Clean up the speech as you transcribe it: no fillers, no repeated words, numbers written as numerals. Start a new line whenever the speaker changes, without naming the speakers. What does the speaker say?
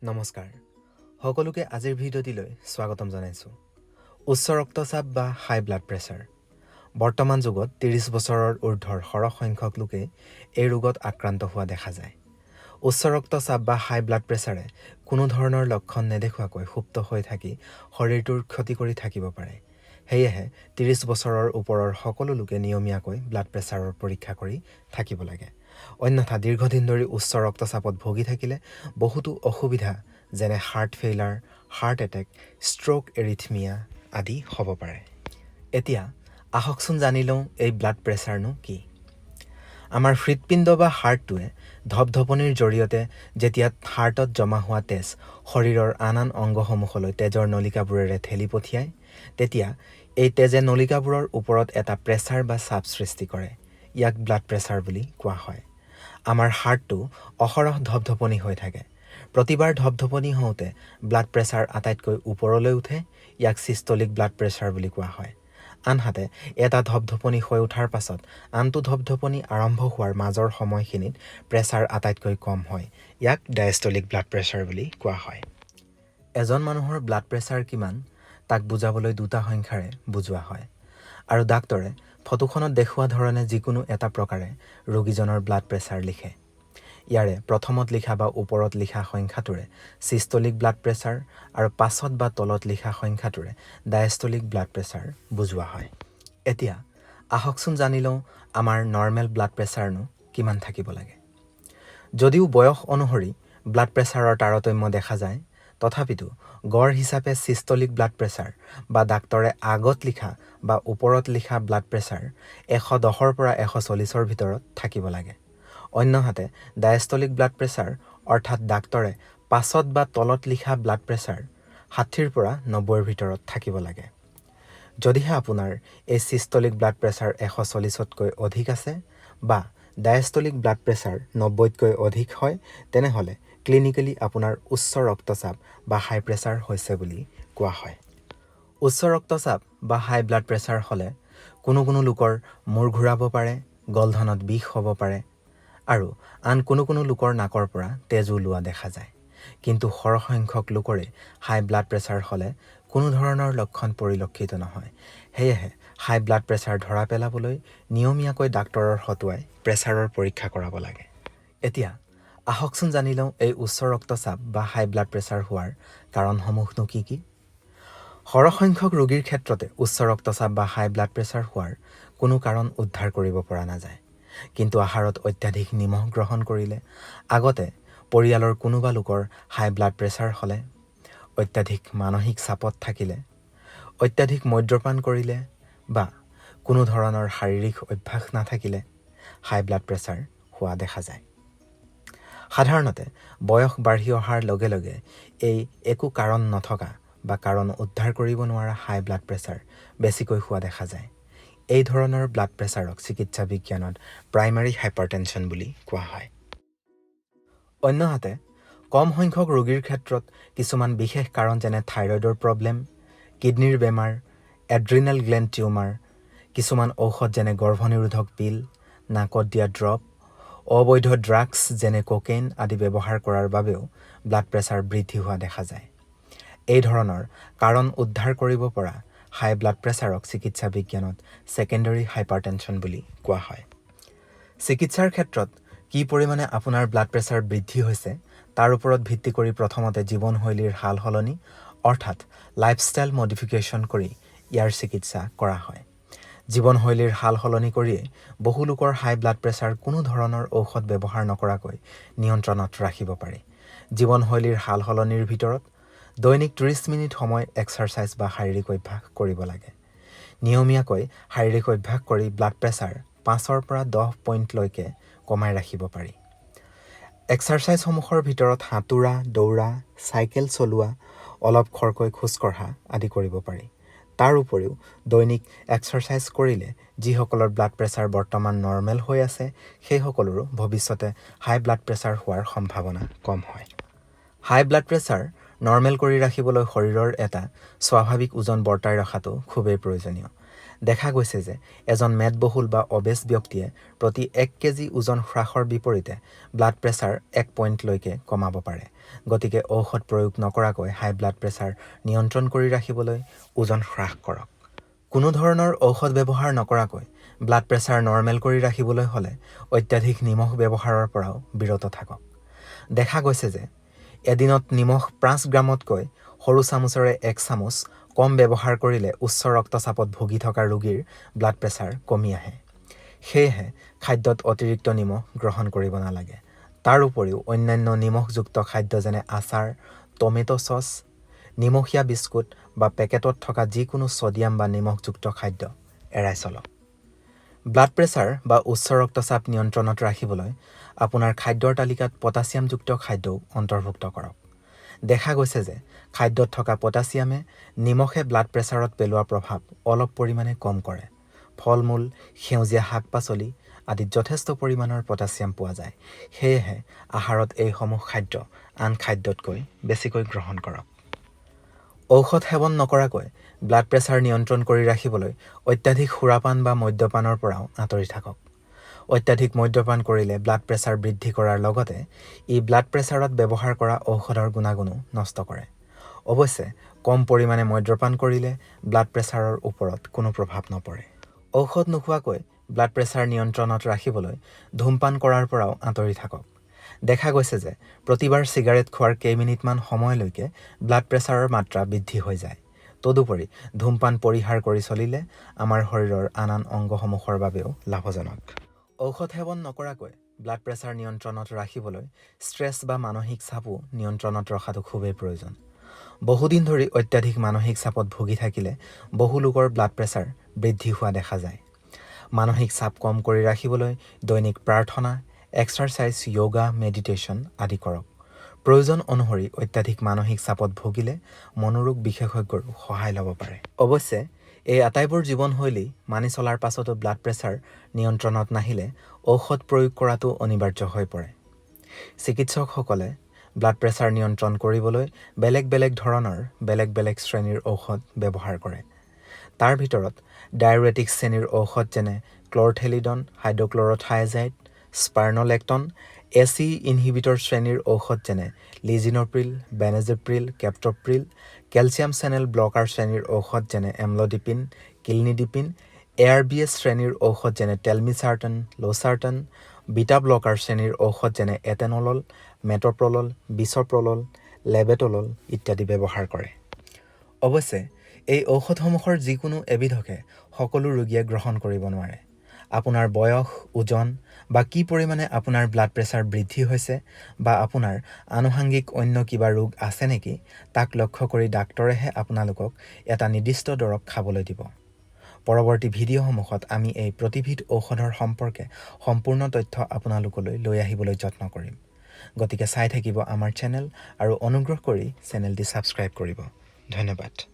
নমস্কাৰ সকলোকে আজিৰ ভিডিঅ'টিলৈ স্বাগতম জনাইছোঁ। উচ্চ ৰক্তচাপ বা হাই ব্লাড প্ৰেছাৰ বৰ্তমান যুগত ৩০ বছৰৰ ঊৰ্ধ্বৰ সৰহ সংখ্যক লোকে এই ৰোগত আক্ৰান্ত হোৱা দেখা যায়। উচ্চ ৰক্তচাপ বা হাই ব্লাড প্ৰেছাৰে কোনো ধৰণৰ লক্ষণ নেদেখুৱাকৈ সুপ্ত হৈ থাকি শৰীৰটোৰ ক্ষতি কৰি থাকিব পাৰে। সেয়েহে ৩০ বছৰৰ ওপৰৰ সকলো লোকে নিয়মীয়াকৈ ব্লাড প্ৰেছাৰৰ পৰীক্ষা কৰি থাকিব লাগে। অন্যথা দীৰ্ঘদিন ধৰি উচ্চ ৰক্তচাপত ভুগি থাকিলে বহুতো অসুবিধা যেনে heart failure, heart attack, stroke, arrhythmia আদি হ'ব পাৰে। এতিয়া আহকচোন জানি লওঁ এই ব্লাড প্ৰেছাৰনো কি। আমাৰ হৃদপিণ্ড বা হাৰ্টটোৱে ধপধপনিৰ জৰিয়তে যেতিয়া হাৰ্টত জমা হোৱা তেজ শৰীৰৰ আন অংগসমূহলৈ তেজৰ নলিকাবোৰেৰে ঠেলি পঠিয়ায়, তেতিয়া এই তেজে নলিকাবোৰৰ ওপৰত এটা প্ৰেছাৰ বা চাপ সৃষ্টি কৰে। ইয়াক ব্লাড প্ৰেছাৰ বুলি কোৱা হয়। আমাৰ হাৰ্টটো অহৰহ ধপধপনি হৈ থাকে। প্ৰতিবাৰ ধপধপনি হওঁতে ব্লাড প্ৰেছাৰ আটাইতকৈ ওপৰলৈ উঠে। ইয়াক চিষ্টলিক ব্লাড প্ৰেছাৰ বুলি কোৱা হয়। আনহাতে এটা ধপধপনি হৈ উঠাৰ পাছত আনটো ধপধপনি আৰম্ভ হোৱাৰ মাজৰ সময়খিনিত প্ৰেছাৰ আটাইতকৈ কম হয়। ইয়াক ডায়েষ্টলিক ব্লাড প্ৰেছাৰ বুলি কোৱা হয়। এজন মানুহৰ ব্লাড প্ৰেছাৰ কিমান তাক বুজাবলৈ দুটা সংখ্যাৰে বুজোৱা হয় আৰু ডাক্তৰে ফটোখনত দেখুওৱা ধৰণে যিকোনো এটা প্ৰকাৰে ৰোগীজনৰ ব্লাড প্ৰেছাৰ লিখে। ইয়াৰে প্ৰথমত লিখা বা ওপৰত লিখা সংখ্যাটোৰে চিষ্টলিক ব্লাড প্ৰেছাৰ আৰু পাছত বা তলত লিখা সংখ্যাটোৰে ডায়েষ্টলিক ব্লাড প্ৰেছাৰ বুজোৱা হয়। এতিয়া আহকচোন জানি লওঁ আমাৰ নৰ্মেল ব্লাড প্ৰেছাৰনো কিমান থাকিব লাগে। যদিও বয়স অনুসৰি ব্লাড প্ৰেছাৰৰ তাৰতম্য দেখা যায়, তথাপিতো গড় হিচাপে চিষ্টলিক ব্লাড প্ৰেছাৰ বা ডাক্তৰে আগত লিখা বা ওপৰত লিখা ব্লাড প্ৰেছাৰ ১১০ৰ পৰা ১৪০ৰ ভিতৰত থাকিব লাগে। অন্যহাতে ডায়েষ্টলিক ব্লাড প্ৰেছাৰ অৰ্থাৎ ডাক্তৰে পাছত বা তলত লিখা ব্লাড প্ৰেছাৰ ৬০ৰ পৰা ৯০ৰ ভিতৰত থাকিব লাগে। যদিহে আপোনাৰ এই চিষ্টলিক ব্লাড প্ৰেছাৰ ১৪০তকৈ অধিক আছে বা ডায়েষ্টলিক ব্লাড প্ৰেছাৰ ৯০তকৈ অধিক হয়, তেনেহ'লে ক্লিনিকেলি আপোনাৰ উচ্চ ৰক্তচাপ বা হাই প্ৰেছাৰ হৈছে বুলি কোৱা হয়। উচ্চ ৰক্তচাপ বা হাই ব্লাড প্ৰেছাৰ হ'লে কোনো লোকৰ মূৰ ঘূৰাব পাৰে, গলধনত বিষ হ'ব পাৰে আৰু আন কোনো লোকৰ নাকৰ পৰা তেজ ওলোৱা দেখা যায়। কিন্তু সৰহ সংখ্যক লোকৰে হাই ব্লাড প্ৰেছাৰ হ'লে কোনো ধৰণৰ লক্ষণ পৰিলক্ষিত নহয়। সেয়েহে হাই ব্লাড প্ৰেছাৰ ধৰা পেলাবলৈ নিয়মীয়াকৈ ডাক্তৰৰ হতুৱাই প্ৰেছাৰৰ পৰীক্ষা কৰাব লাগে। এতিয়া আহকচোন জানি লওঁ এই উচ্চ ৰক্তচাপ বা হাই ব্লাড প্ৰেছাৰ হোৱাৰ কাৰণসমূহনো কি কি। সৰহ সংখ্যক ৰোগীৰ ক্ষেত্ৰতে উচ্চ ৰক্তচাপ বা হাই ব্লাড প্ৰেছাৰ হোৱাৰ কোনো কাৰণ উদ্ধাৰ কৰিব পৰা নাযায়। কিন্তু আহাৰত অত্যাধিক নিমখ গ্ৰহণ কৰিলে, আগতে পৰিয়ালৰ কোনোবা লোকৰ হাই ব্লাড প্ৰেছাৰ হ'লে, অত্যাধিক মানসিক চাপত থাকিলে, অত্যাধিক মদ্যপান কৰিলে বা কোনো ধৰণৰ শাৰীৰিক অভ্যাস নাথাকিলে হাই ব্লাড প্ৰেছাৰ হোৱা দেখা যায়। সাধাৰণতে বয়স বাঢ়ি অহাৰ লগে লগে এই একো কাৰণ নথকা বা কাৰণ উদ্ধাৰ কৰিব নোৱাৰা হাই ব্লাড প্ৰেছাৰ বেছিকৈ হোৱা দেখা যায়। এই ধৰণৰ ব্লাড প্ৰেছাৰক চিকিৎসা বিজ্ঞানত প্ৰাইমাৰী হাইপাৰটেনশ্যন বুলি কোৱা হয়। অন্যহাতে কম সংখ্যক ৰোগীৰ ক্ষেত্ৰত কিছুমান বিশেষ কাৰণ যেনে থাইৰয়ডৰ প্ৰব্লেম, কিডনীৰ বেমাৰ, এড্ৰিনেল গ্লেণ্ড টিউমাৰ, কিছুমান ঔষধ যেনে গৰ্ভনিৰোধক পিল, নাকত দিয়া ড্ৰপ, অবৈধ ড্ৰাগছ যেনে কোকেইন আদি ব্যৱহাৰ কৰাৰ বাবেও ব্লাড প্ৰেছাৰ বৃদ্ধি হোৱা দেখা যায়। এই ধৰণৰ কাৰণ উদ্ধাৰ কৰিব পৰা হাই ব্লাড প্ৰেছাৰক চিকিৎসা বিজ্ঞানত ছেকেণ্ডেৰী হাইপাৰটেনশ্যন বুলি কোৱা হয়। চিকিৎসাৰ ক্ষেত্ৰত কি পৰিমাণে আপোনাৰ ব্লাড প্ৰেছাৰ বৃদ্ধি হৈছে তাৰ ওপৰত ভিত্তি কৰি প্ৰথমতে জীৱনশৈলীৰ সাল সলনি অৰ্থাৎ লাইফষ্টাইল মডিফিকেশ্যন কৰি ইয়াৰ চিকিৎসা কৰা হয়। জীৱনশৈলীৰ সাল সলনি কৰিয়েই বহু লোকৰ হাই ব্লাড প্ৰেছাৰ কোনো ধৰণৰ ঔষধ ব্যৱহাৰ নকৰাকৈ নিয়ন্ত্ৰণত ৰাখিব পাৰি। জীৱনশৈলীৰ সাল সলনিৰ ভিতৰত দৈনিক ৩০ মিনিট সময় এক্সাৰচাইজ বা শাৰীৰিক অভ্যাস কৰিব লাগে। নিয়মীয়াকৈ শাৰীৰিক অভ্যাস কৰি ব্লাড প্ৰেছাৰ ৫ৰ পৰা ১০ পইণ্টলৈকে কমাই ৰাখিব পাৰি। এক্সাৰচাইজসমূহৰ ভিতৰত সাঁতোৰা, দৌৰা, চাইকেল চলোৱা, অলপ খৰকৈ খোজকঢ়া আদি কৰিব পাৰি। তাৰ উপৰিও দৈনিক এক্সাৰচাইজ কৰিলে যিসকলৰ ব্লাড প্ৰেছাৰ বৰ্তমান নৰ্মেল হৈ আছে সেইসকলৰো ভৱিষ্যতে হাই ব্লাড প্ৰেছাৰ হোৱাৰ সম্ভাৱনা কম হয়। হাই ব্লাড প্ৰেছাৰ নৰ্মেল কৰি ৰাখিবলৈ শৰীৰৰ এটা স্বাভাৱিক ওজন বৰ্তাই ৰখাটো খুবেই প্ৰয়োজনীয়। দেখা গৈছে যে এজন মেদবহুল বা অবেজ ব্যক্তিয়ে প্ৰতি 1 কেজি ওজন হ্ৰাসৰ বিপৰীতে ব্লাড প্ৰেছাৰ 1 পইণ্টলৈকে কমাব পাৰে। গতিকে ঔষধ প্ৰয়োগ নকৰাকৈ হাই ব্লাড প্ৰেছাৰ নিয়ন্ত্ৰণ কৰি ৰাখিবলৈ ওজন হ্ৰাস কৰক। কোনো ধৰণৰ ঔষধ ব্যৱহাৰ নকৰাকৈ ব্লাড প্ৰেছাৰ নৰ্মেল কৰি ৰাখিবলৈ হ'লে অত্যাধিক নিমখ ব্যৱহাৰৰ পৰাও বিৰত থাকক। দেখা গৈছে যে এদিনত নিমখ 5 গ্ৰামতকৈ সৰু চামুচেৰে 1 চামুচ কম ব্যৱহাৰ কৰিলে উচ্চ ৰক্তচাপত ভুগি থকা ৰোগীৰ ব্লাড প্ৰেছাৰ কমি আহে। সেয়েহে খাদ্যত অতিৰিক্ত নিমখ গ্ৰহণ কৰিব নালাগে। তাৰ উপৰিও অন্যান্য নিমখযুক্ত খাদ্য যেনে আচাৰ, টমেটো চচ, নিমখীয়া বিস্কুট বা পেকেটত থকা যিকোনো ছডিয়াম বা নিমখযুক্ত খাদ্য এৰাই চলক। ব্লাড প্ৰেছাৰ বা উচ্চ ৰক্তচাপ নিয়ন্ত্ৰণত ৰাখিবলৈ আপোনাৰ খাদ্যৰ তালিকাত পটাছিয়ামযুক্ত খাদ্যও অন্তৰ্ভুক্ত কৰক। দেখা গৈছে যে খাদ্যত থকা পটাছিয়ামে নিমখে ব্লাড প্ৰেছাৰত পেলোৱা প্ৰভাৱ অলপ পৰিমাণে কম কৰে। ফল-মূল, সেউজীয়া শাক-পাচলি আদিত যথেষ্ট পৰিমাণৰ পটাছিয়াম পোৱা যায়। সেয়েহে আহাৰত এইসমূহ খাদ্য আন খাদ্যতকৈ বেছিকৈ গ্ৰহণ কৰক। ঔষধ সেৱন নকৰাকৈ ব্লাড প্ৰেছাৰ নিয়ন্ত্ৰণ কৰি ৰাখিবলৈ অত্যাধিক সুৰাপান বা মদ্যপানৰ পৰাও আঁতৰি থাকক। অত্যাধিক মদ্যপান কৰিলে ব্লাড প্ৰেছাৰ বৃদ্ধি কৰাৰ লগতে ই ব্লাড প্ৰেছাৰত ব্যৱহাৰ কৰা ঔষধৰ গুণাগুণো নষ্ট কৰে। অৱশ্যে কম পৰিমাণে মদ্যপান কৰিলে ব্লাড প্ৰেছাৰৰ ওপৰত কোনো প্ৰভাৱ নপৰে। ঔষধ নোখোৱাকৈ ব্লাড প্ৰেছাৰ নিয়ন্ত্ৰণত ৰাখিবলৈ ধূমপান কৰাৰ পৰাও আঁতৰি থাকক। দেখা গৈছে যে প্ৰতিবাৰ চিগাৰেট খোৱাৰ কেইমিনিটমান সময়লৈকে ব্লাড প্ৰেছাৰৰ মাত্ৰা বৃদ্ধি হৈ যায়। তদুপৰি ধূমপান পৰিহাৰ কৰি চলিলে আমাৰ শৰীৰৰ আন অংগসমূহৰ বাবেও লাভজনক। ঔষধ সেৱন নকৰাকৈ ব্লাড প্ৰেছাৰ নিয়ন্ত্ৰণত ৰাখিবলৈ ষ্ট্ৰেছ বা মানসিক চাপো নিয়ন্ত্ৰণত ৰখাটো খুবেই প্ৰয়োজন। বহুদিন ধৰি অত্যাধিক মানসিক চাপত ভুগি থাকিলে বহু লোকৰ ব্লাড প্ৰেছাৰ বৃদ্ধি হোৱা দেখা যায়। মানসিক চাপ কম কৰি ৰাখিবলৈ দৈনিক প্ৰাৰ্থনা, এক্সাৰচাইজ, য়োগা, মেডিটেশ্যন আদি কৰক। প্ৰয়োজন অনুসৰি অত্যাধিক মানসিক চাপত ভুগিলে মনোৰোগ বিশেষজ্ঞৰো সহায় ল'ব পাৰে। অৱশ্যে এই আটাইবোৰ জীৱনশৈলী মানি চলাৰ পাছতো ব্লাড প্ৰেছাৰ নিয়ন্ত্ৰণত নাহিলে ঔষধ প্ৰয়োগ কৰাটো অনিবাৰ্য হৈ পৰে। চিকিৎসকসকলে ব্লাড প্ৰেছাৰ নিয়ন্ত্ৰণ কৰিবলৈ বেলেগ বেলেগ ধৰণৰ বেলেগ বেলেগ শ্ৰেণীৰ ঔষধ ব্যৱহাৰ কৰে। তাৰ ভিতৰত ডায়েৰেটিক শ্ৰেণীৰ ঔষধ যেনে ক্লৰথেলিডন, হাইড্ৰক্লৰথায়াজাইড, স্পাৰ্নলেক্টন, এচি ইনহিবিটৰ শ্ৰেণীৰ ঔষধ যেনে লিজিনপ্ৰিল, বেনেজেপ্ৰিল, কেপ্টপ্ৰিল, কেলছিয়াম চেনেল ব্লকাৰ শ্ৰেণীৰ ঔষধ যেনে এমলডিপিন, কিলনিডিপিন, ARBS শ্ৰেণীৰ ঔষধ যেনে টেলমিচাৰ্টন, লোচাৰ্টন, বিটা ব্লকাৰ শ্ৰেণীৰ ঔষধ যেনে এটেনলল, মেটপ্ৰলল, বিচপ্ৰলল, লেবেটলল ইত্যাদি ব্যৱহাৰ কৰে। অৱশ্যে এই ঔষধসমূহৰ যিকোনো এবিধকে সকলো ৰোগীয়ে গ্ৰহণ কৰিব নোৱাৰে। আপোনাৰ বয়স, ওজন বা কি পৰিমাণে আপোনাৰ ব্লাড প্ৰেছাৰ বৃদ্ধি হৈছে বা আপোনাৰ আনুষাংগিক অন্য কিবা ৰোগ আছে নেকি তাক লক্ষ্য কৰি ডাক্তৰেহে আপোনালোকক এটা নিৰ্দিষ্ট দৰৱ খাবলৈ দিব। পৰৱৰ্তী ভিডিঅ'সমূহত আমি এই প্ৰতিবিধ ঔষধৰ সম্পৰ্কে সম্পূৰ্ণ তথ্য আপোনালোকলৈ লৈ আহিবলৈ যত্ন কৰিম। গতিকে চাই থাকিব আমাৰ চেনেল আৰু অনুগ্ৰহ কৰি চেনেলটি ছাবস্ক্ৰাইব কৰিব। ধন্যবাদ।